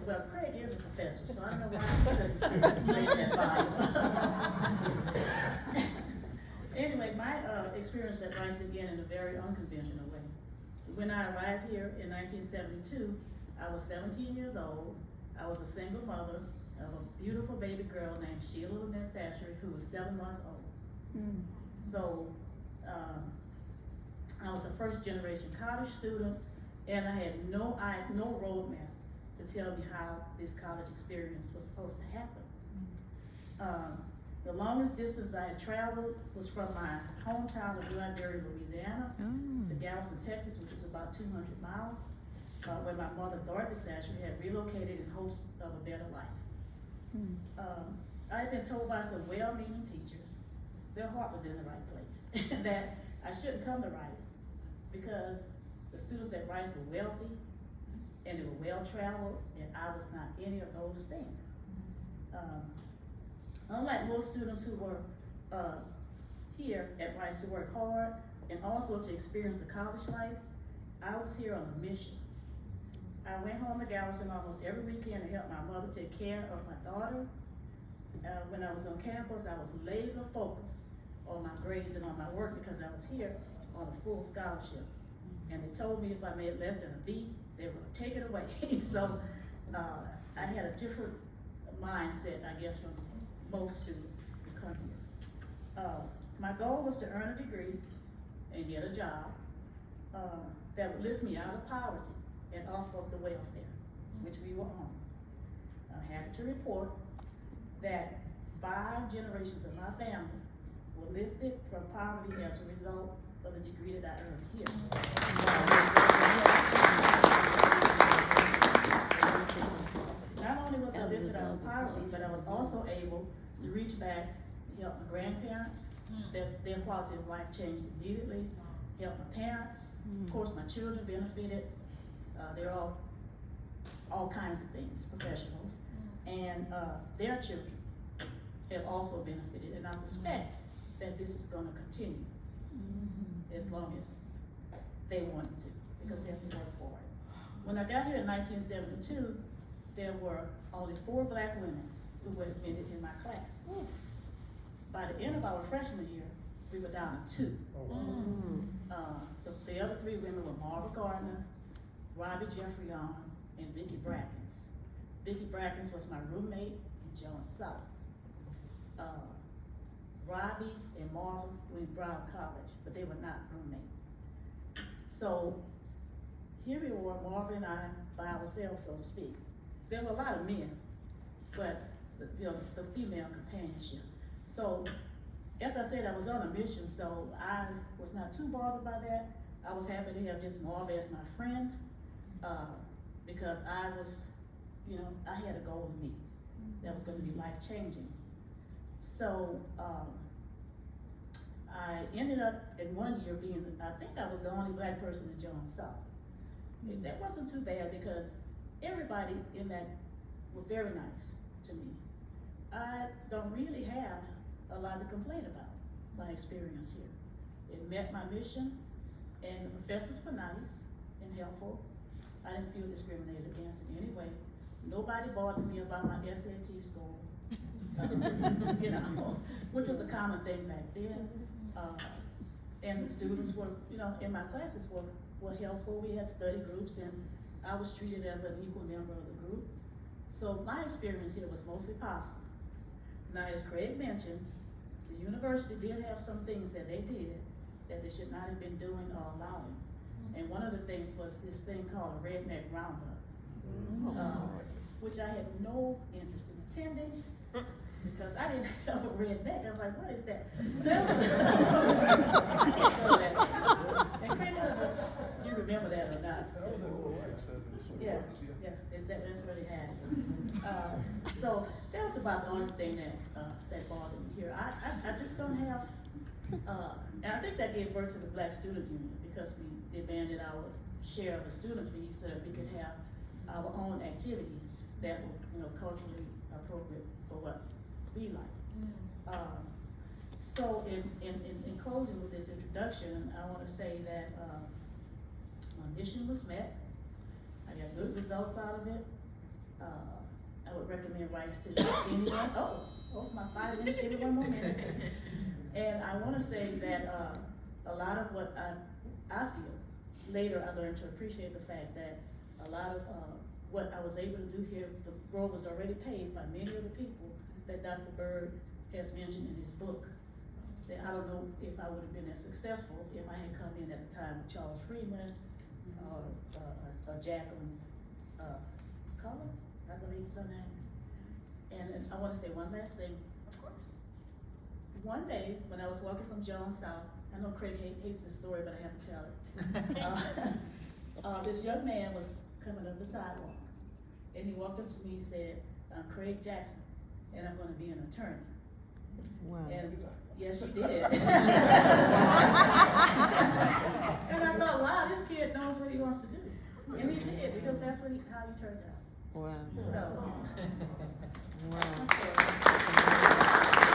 well, Craig is a professor, so I don't know why I couldn't make that volume. Anyway, my experience at Rice began in a very unconventional way. When I arrived here in 1972, I was 17 years old. I was a single mother of a beautiful baby girl named Sheila Deyon-Sallier, who was 7 months old. Mm. So, I was a first generation college student, and I had no roadmap to tell me how this college experience was supposed to happen. The longest distance I had traveled was from my hometown of Louisville, Louisiana, to Galveston, Texas, which is about 200 miles, where my mother, Dorothy Sallier, had relocated in hopes of a better life. I had been told by some well-meaning teachers their heart was in the right place, and that I shouldn't come to Rice because the students at Rice were wealthy and they were well-traveled, and I was not any of those things. Unlike most students who were here at Rice to work hard and also to experience a college life, I was here on a mission. I went home to Galveston almost every weekend to help my mother take care of my daughter. When I was on campus, I was laser focused on my grades and on my work because I was here on a full scholarship. And they told me if I made less than a B, they were gonna take it away. So I had a different mindset, I guess, from most students who come here. My goal was to earn a degree and get a job that would lift me out of poverty and off of the welfare, which we were on. I'm happy to report that 5 generations of my family were lifted from poverty as a result of the degree that I earned here. Not only was I lifted out of poverty, but I was also able to reach back and help my grandparents. Their quality of life changed immediately. Help my parents. Of course, my children benefited. They're all kinds of things, professionals. And their children have also benefited. And I suspect that this is going to continue as long as they want to, because they have to work for it. When I got here in 1972, there were only 4 black women who were admitted in my class. By the end of our freshman year, we were down to 2. The other 3 women were Marva Gardner, Robbie Jeffrey Young, and Vicki Brackens. Vicki Brackens was my roommate in Joyce-Deyon-Sallier. Robbie and Marva were in Brown College, but they were not roommates. So here we were, Marva and I, by ourselves, so to speak. There were a lot of men, but the female companionship. So, as I said, I was on a mission, so I was not too bothered by that. I was happy to have just Marva as my friend, because I was, I had a goal in me that was going to be life-changing. So, I ended up in one year being, I think I was the only black person in Joyce-Deyon-Sallier. That wasn't too bad because everybody in that were very nice to me. I don't really have a lot to complain about my experience here. It met my mission, and the professors were nice and helpful. I didn't feel discriminated against in any way. Nobody bothered me about my SAT score, which was a common thing back then. And the students were, in my classes were helpful. We had study groups, and I was treated as an equal member of the group. So my experience here was mostly positive. Now, as Craig mentioned, the university did have some things that they did that they should not have been doing or allowing. And one of the things was this thing called a redneck roundup, which I had no interest in attending because I didn't have a redneck. I was like, what is that? So that was I didn't know that. And Craig, I don't know if you remember that or not. Yeah, that's what it had. So that was about the only thing that bothered me here. I just don't have, and I think that gave birth to the Black Student Union because we demanded our share of the student fee so that we could have our own activities that were, culturally appropriate for what we like. So in closing with this introduction, I want to say that my mission was met. I got good results out of it. I would recommend rights to anyone. Oh, my 5 minutes, give me one more minute. And I wanna say that, a lot of what I feel, later I learned to appreciate the fact that a lot of, what I was able to do here, the road was already paved by many of the people that Dr. Bird has mentioned in his book. That I don't know if I would have been as successful if I had come in at the time with Charles Freeman, or Jacqueline, Cullen, I believe is her name. And I wanna say one last thing, of course. One day, when I was walking from Jones South, I know Craig hates this story, but I have to tell it. This young man was coming up the sidewalk, and he walked up to me and said, "I'm Craig Jackson, and I'm gonna be an attorney." Wow. And yes, you did. And I thought, wow, this kid knows what he wants to do. And he did, because that's how he turned out. Wow. So,